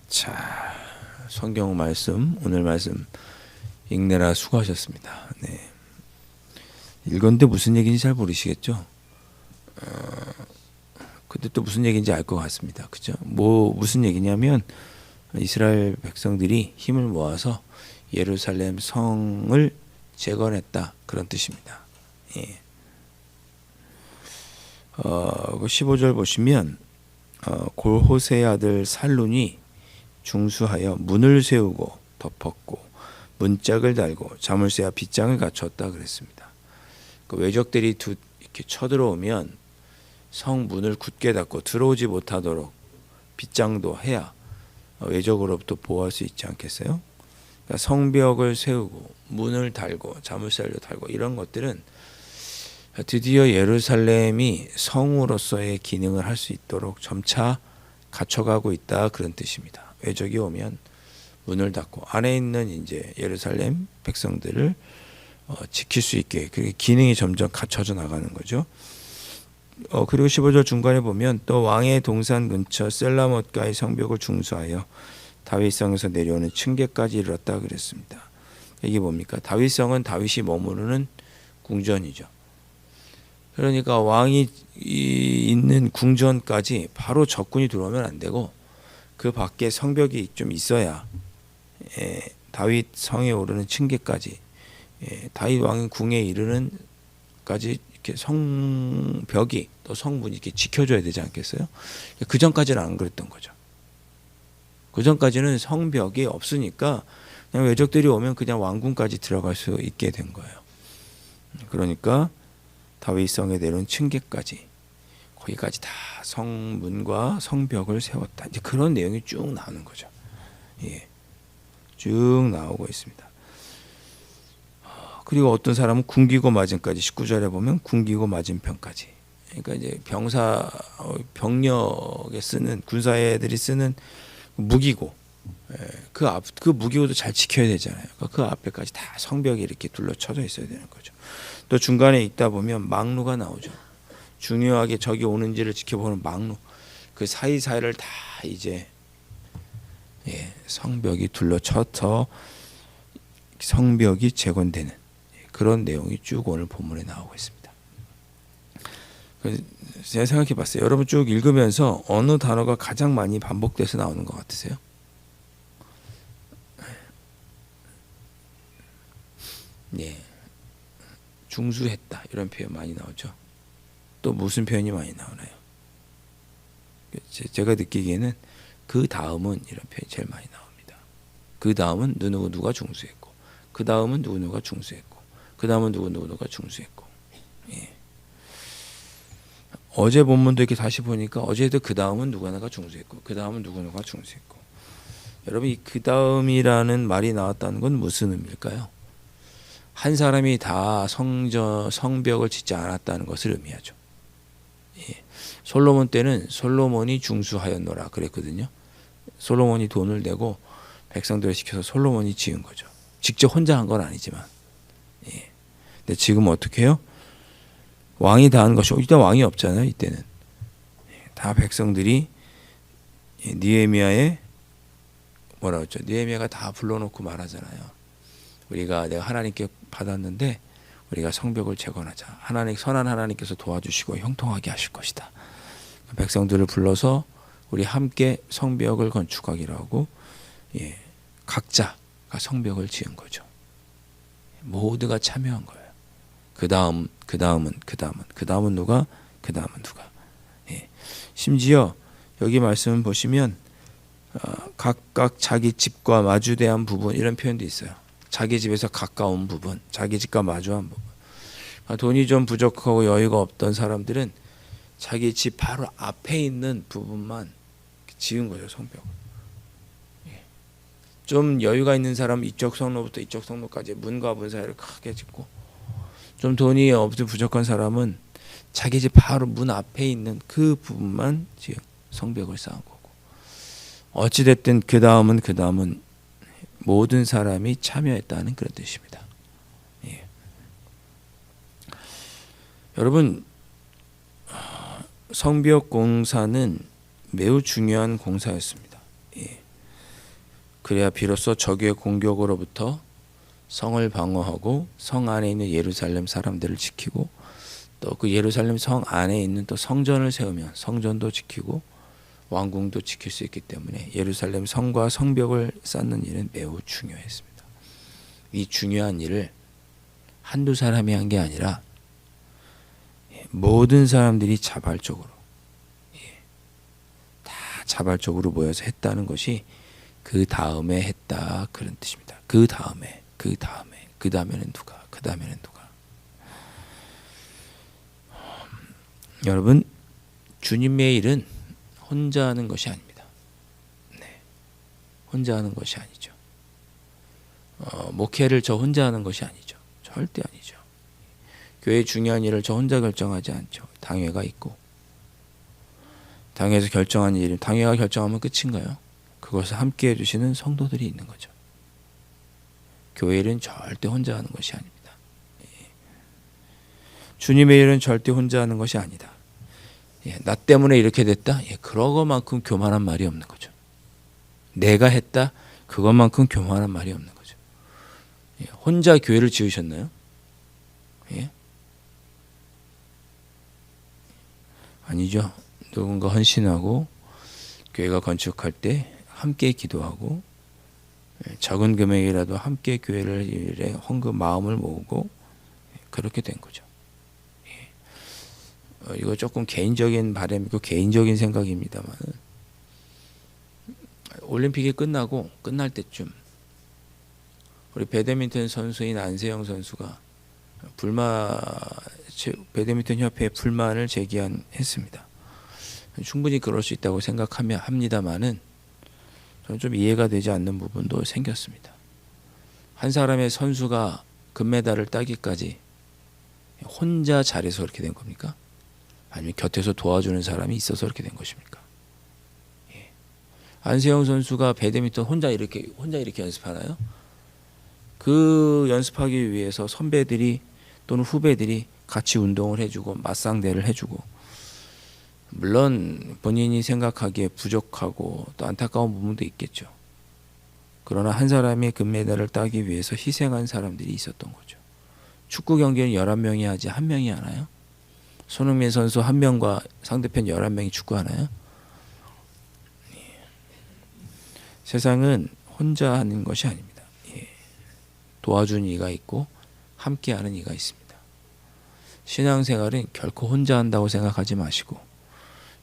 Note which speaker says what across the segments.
Speaker 1: 자, 성경 말씀, 오늘 말씀 읽느라 수고하셨습니다. 네. 읽었는데 무슨 얘기인지 잘 모르시겠죠? 근데 또 무슨 얘기인지 알 것 같습니다. 그죠? 무슨 얘기냐면 이스라엘 백성들이 힘을 모아서 예루살렘 성을 재건했다, 그런 뜻입니다. 예. 15절 보시면 골호세의 아들 살룬이 중수하여 문을 세우고 덮었고 문짝을 달고 자물쇠와 빗장을 갖췄다 그랬습니다. 그 외적들이 이렇게 쳐들어오면 성 문을 굳게 닫고 들어오지 못하도록 빗장도 해야 외적으로부터 보호할 수 있지 않겠어요? 그러니까 성벽을 세우고 문을 달고 자물쇠를 달고 이런 것들은 드디어 예루살렘이 성으로서의 기능을 할 수 있도록 점차 갖춰가고 있다, 그런 뜻입니다. 외적이 오면 문을 닫고 안에 있는 이제 예루살렘 백성들을 지킬 수 있게 그 기능이 점점 갖춰져 나가는 거죠. 그리고 15절 중간에 보면 또 왕의 동산 근처 셀라못가의 성벽을 중수하여 다윗성에서 내려오는 층계까지 이르렀다 그랬습니다. 이게 뭡니까? 다윗성은 다윗이 머무르는 궁전이죠. 그러니까 왕이 있는 궁전까지 바로 적군이 들어오면 안 되고 그 밖에 성벽이 좀 있어야 다윗 성에 오르는 층계까지 다윗 왕의 궁에 이르는까지 이렇게 성벽이 또 성문이 이렇게 지켜줘야 되지 않겠어요? 그 전까지는 안 그랬던 거죠. 그 전까지는 성벽이 없으니까 그냥 외적들이 오면 그냥 왕궁까지 들어갈 수 있게 된 거예요. 그러니까 다윗성에 내려온 층계까지 거기까지 다 성문과 성벽을 세웠다. 이제 그런 내용이 쭉 나오는 거죠. 예, 쭉 나오고 있습니다. 그리고 어떤 사람은 굶기고 맞은까지 19절에 보면 굶기고 맞은편까지. 그러니까 이제 병력에 쓰는 군사애들이 쓰는 무기고 그 무기고도 잘 지켜야 되잖아요. 그 앞에까지 다 성벽이 이렇게 둘러쳐져 있어야 되는 거죠. 또 중간에 있다 보면 망루가 나오죠. 중요하게 적이 오는지를 지켜보는 망루. 그 사이사이를 다 이제 성벽이 둘러쳐서 성벽이 재건되는 그런 내용이 쭉 오늘 본문에 나오고 있습니다. 제가 생각해 봤어요. 여러분 쭉 읽으면서 어느 단어가 가장 많이 반복돼서 나오는 것 같으세요? 네, 중수했다 이런 표현 많이 나오죠. 또 무슨 표현이 많이 나오나요? 제가 느끼기에는 그 다음은 이런 표현이 제일 많이 나옵니다. 그 다음은 누가 중수했고, 그 다음은 누가 중수했고, 그 다음은 누가 중수했고. 예. 어제 본문도 이렇게 다시 보니까 어제도 그 다음은 누가 중수했고, 그 다음은 누가 중수했고. 여러분 이 그 다음이라는 말이 나왔다는 건 무슨 의미일까요? 한 사람이 다 성벽을 짓지 않았다는 것을 의미하죠. 예. 솔로몬 때는 솔로몬이 중수하였노라 그랬거든요. 솔로몬이 돈을 내고 백성들을 시켜서 솔로몬이 지은 거죠. 직접 혼자 한 건 아니지만. 예. 근데 지금 어떻게 해요? 왕이 다 한 것이 일단 왕이 없잖아요. 이때는 다 백성들이 니에미아의 뭐라 그랬죠? 니에미아가 다 불러놓고 말하잖아요. 내가 하나님께 받았는데 우리가 성벽을 재건하자. 선한 하나님께서 도와주시고 형통하게 하실 것이다. 백성들을 불러서 우리 함께 성벽을 건축하기로 하고 각자가 성벽을 지은 거죠. 모두가 참여한 거예요. 그 다음은 누가? 심지어 여기 말씀 보시면 각각 자기 집과 마주대한 부분 이런 표현도 있어요. 자기 집에서 가까운 부분, 자기 집과 마주한 부분. 돈이 좀 부족하고 여유가 없던 사람들은 자기 집 바로 앞에 있는 부분만 지은 거죠, 성벽을. 좀 여유가 있는 사람은 이쪽 성로부터 이쪽 성로까지 문과 문 사이를 크게 짓고, 좀 돈이 없고 부족한 사람은 자기 집 바로 문 앞에 있는 그 부분만 지은 성벽을 쌓은 거고. 어찌됐든 그 다음은 모든 사람이 참여했다는 그런 뜻입니다. 예. 여러분, 성벽 공사는 매우 중요한 공사였습니다. 예. 그래야 비로소 적의 공격으로부터 성을 방어하고 성 안에 있는 예루살렘 사람들을 지키고 또 그 예루살렘 성 안에 있는 또 성전을 세우면 성전도 지키고 왕궁도 지킬 수 있기 때문에 예루살렘 성과 성벽을 쌓는 일은 매우 중요했습니다. 이 중요한 일을 한두 사람이 한 게 아니라 모든 사람들이 자발적으로 다 자발적으로 모여서 했다는 것이 그 다음에 했다 그런 뜻입니다. 그 다음에는 누가? 여러분, 주님의 일은 혼자 하는 것이 아닙니다. 네, 혼자 하는 것이 아니죠. 목회를 저 혼자 하는 것이 아니죠. 절대 아니죠. 교회의 중요한 일을 저 혼자 결정하지 않죠. 당회가 있고 당회에서 결정한 일은 당회가 결정하면 끝인가요? 그것을 함께 해주시는 성도들이 있는 거죠. 교회 일은 절대 혼자 하는 것이 아닙니다. 주님의 일은 절대 혼자 하는 것이 아니다. 나 때문에 이렇게 됐다? 그러고만큼 교만한 말이 없는 거죠. 내가 했다? 그것만큼 교만한 말이 없는 거죠. 혼자 교회를 지으셨나요? 아니죠. 누군가 헌신하고 교회가 건축할 때 함께 기도하고 적은 금액이라도 함께 교회를 헌금 마음을 모으고 그렇게 된 거죠. 이거 조금 개인적인 바람이고 개인적인 생각입니다만 올림픽이 끝날 때쯤 우리 배드민턴 선수인 안세영 선수가 배드민턴 협회에 불만을 제기했습니다. 충분히 그럴 수 있다고 생각합니다만은 저는 좀 이해가 되지 않는 부분도 생겼습니다. 한 사람의 선수가 금메달을 따기까지 혼자 잘해서 그렇게 된 겁니까? 아니면 곁에서 도와주는 사람이 있어서 그렇게 된 것입니까? 안세영 선수가 배드민턴 혼자 이렇게 연습하나요? 그 연습하기 위해서 선배들이 또는 후배들이 같이 운동을 해주고 맞상대를 해주고 물론 본인이 생각하기에 부족하고 또 안타까운 부분도 있겠죠. 그러나 한 사람이 금메달을 따기 위해서 희생한 사람들이 있었던 거죠. 축구 경기는 11명이 하지 1명이 하나요? 손흥민 선수 1명과 상대편 11명이 축구하나요? 세상은 혼자 하는 것이 아닙니다. 도와주는 이가 있고 함께하는 이가 있습니다. 신앙생활은 결코 혼자 한다고 생각하지 마시고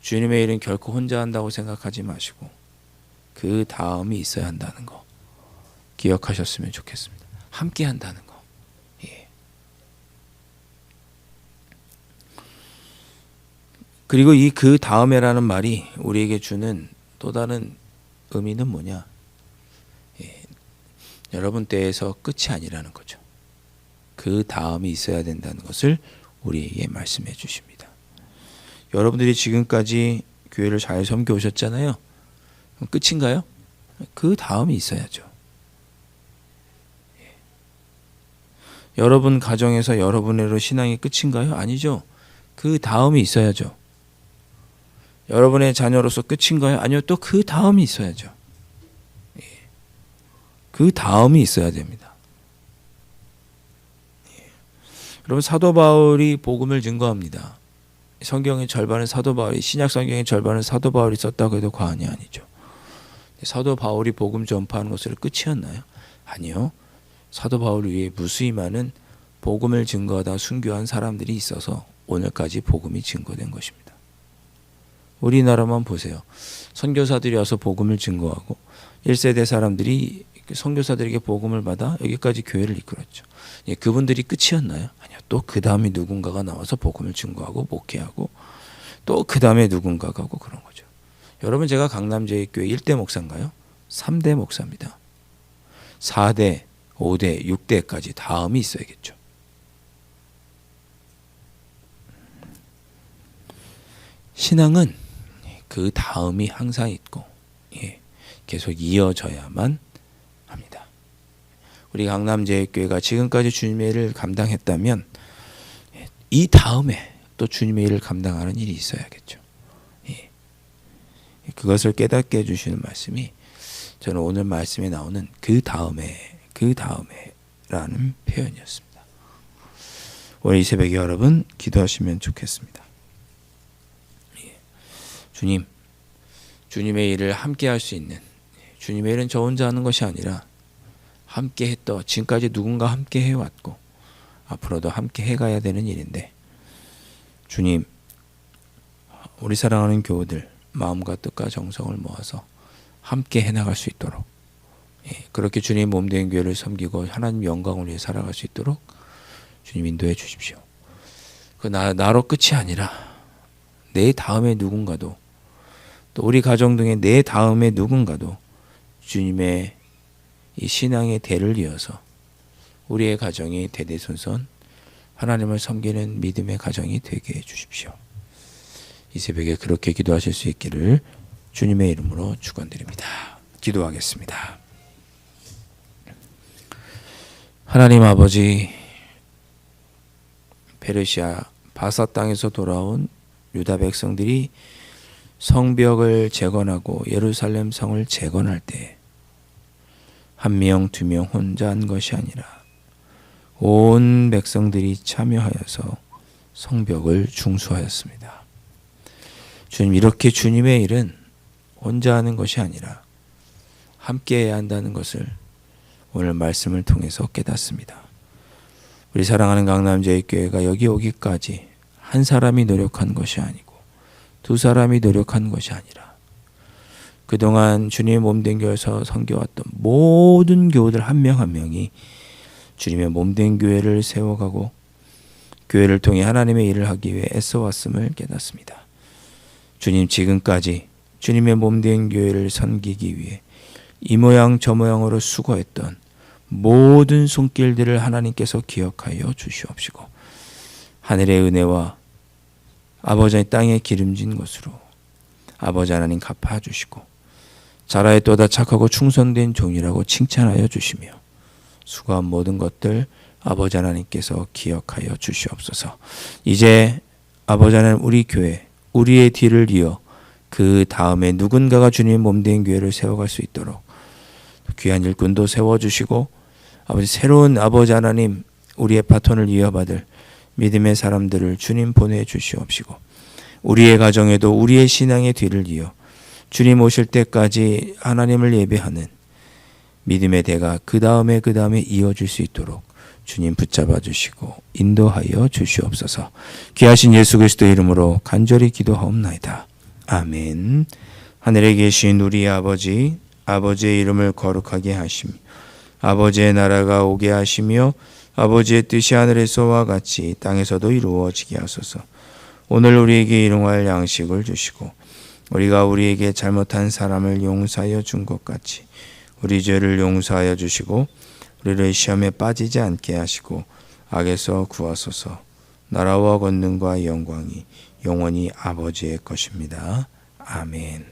Speaker 1: 주님의 일은 결코 혼자 한다고 생각하지 마시고 그 다음이 있어야 한다는 거 기억하셨으면 좋겠습니다. 함께 한다는 거. 그리고 이 그 다음에라는 말이 우리에게 주는 또 다른 의미는 뭐냐? 여러분 때에서 끝이 아니라는 거죠. 그 다음이 있어야 된다는 것을 우리에게 말씀해 주십니다. 여러분들이 지금까지 교회를 잘 섬겨 오셨잖아요. 끝인가요? 그 다음이 있어야죠. 여러분 가정에서 여러분으로 신앙이 끝인가요? 아니죠. 그 다음이 있어야죠. 여러분의 자녀로서 끝인가요? 아니요. 또 그 다음이 있어야죠. 그 다음이 있어야 됩니다. 여러분 사도 바울이 복음을 증거합니다. 성경의 절반은 사도 바울이 신약 성경의 절반은 사도 바울이 썼다고 해도 과언이 아니죠. 사도 바울이 복음 전파하는 것으로 끝이었나요? 아니요. 사도 바울 위에 무수히 많은 복음을 증거하다 순교한 사람들이 있어서 오늘까지 복음이 증거된 것입니다. 우리나라만 보세요. 선교사들이 와서 복음을 증거하고 1세대 사람들이 선교사들에게 복음을 받아 여기까지 교회를 이끌었죠. 그분들이 끝이었나요? 아니요. 또 그 다음에 누군가가 나와서 복음을 증거하고 목회하고 또 그 다음에 누군가가 하고 그런 거죠. 여러분 제가 강남제일교회 1대 목사인가요? 3대 목사입니다. 4대, 5대, 6대까지 다음이 있어야겠죠. 신앙은 그 다음이 항상 있고 계속 이어져야만 합니다. 우리 강남제일교회가 지금까지 주님의 일을 감당했다면 이 다음에 또 주님의 일을 감당하는 일이 있어야겠죠. 예. 그것을 깨닫게 해주시는 말씀이 저는 오늘 말씀에 나오는 그 다음에라는 표현이었습니다. 오늘 이 새벽에 여러분 기도하시면 좋겠습니다. 예. 주님, 주님의 일을 함께 할 수 있는, 주님의 일은 저 혼자 하는 것이 아니라 함께 했던, 지금까지 누군가 함께 해왔고 앞으로도 함께 해가야 되는 일인데, 주님, 우리 사랑하는 교우들 마음과 뜻과 정성을 모아서 함께 해나갈 수 있도록, 그렇게 주님 몸된 교회를 섬기고 하나님 영광을 위해 살아갈 수 있도록 주님 인도해 주십시오. 그 나로 끝이 아니라 내 다음에 누군가도, 또 우리 가정 등의 내 다음에 누군가도 주님의 이 신앙의 대를 이어서 우리의 가정이 대대손손 하나님을 섬기는 믿음의 가정이 되게 해 주십시오. 이 새벽에 그렇게 기도하실 수 있기를 주님의 이름으로 축원드립니다. 기도하겠습니다. 하나님 아버지, 페르시아 바사 땅에서 돌아온 유다 백성들이 성벽을 재건하고 예루살렘 성을 재건할 때 한 명, 두 명 혼자 한 것이 아니라 온 백성들이 참여하여서 성벽을 중수하였습니다. 주님, 이렇게 주님의 일은 혼자 하는 것이 아니라 함께 해야 한다는 것을 오늘 말씀을 통해서 깨닫습니다. 우리 사랑하는 강남제일교회가 여기 오기까지 한 사람이 노력한 것이 아니고 두 사람이 노력한 것이 아니라 그동안 주님의 몸된 교회에서 섬겨왔던 모든 교우들 한 명 한 명이 주님의 몸된 교회를 세워가고 교회를 통해 하나님의 일을 하기 위해 애써왔음을 깨닫습니다. 주님, 지금까지 주님의 몸된 교회를 섬기기 위해 이 모양 저 모양으로 수고했던 모든 손길들을 하나님께서 기억하여 주시옵시고 하늘의 은혜와 아버지의 땅에 기름진 것으로 아버지 하나님 갚아주시고 자라에 또다 착하고 충성된 종이라고 칭찬하여 주시며 수고한 모든 것들 아버지 하나님께서 기억하여 주시옵소서. 이제 아버지 하나님, 우리 교회, 우리의 뒤를 이어 그 다음에 누군가가 주님의 몸된 교회를 세워갈 수 있도록 귀한 일꾼도 세워주시고 아버지, 새로운 아버지 하나님, 우리의 바톤을 이어받을 믿음의 사람들을 주님 보내주시옵시고 우리의 가정에도 우리의 신앙의 뒤를 이어 주님 오실 때까지 하나님을 예배하는 믿음의 대가 그 다음에 이어질 수 있도록 주님 붙잡아 주시고 인도하여 주시옵소서. 귀하신 예수 그리스도의 이름으로 간절히 기도하옵나이다. 아멘. 하늘에 계신 우리 아버지, 아버지의 이름을 거룩하게 하시며 아버지의 나라가 오게 하시며 아버지의 뜻이 하늘에서와 같이 땅에서도 이루어지게 하소서. 오늘 우리에게 일용할 양식을 주시고 우리가 우리에게 잘못한 사람을 용서하여 준 것 같이 우리 죄를 용서하여 주시고 우리를 시험에 빠지지 않게 하시고 악에서 구하소서. 나라와 권능과 영광이 영원히 아버지의 것입니다. 아멘.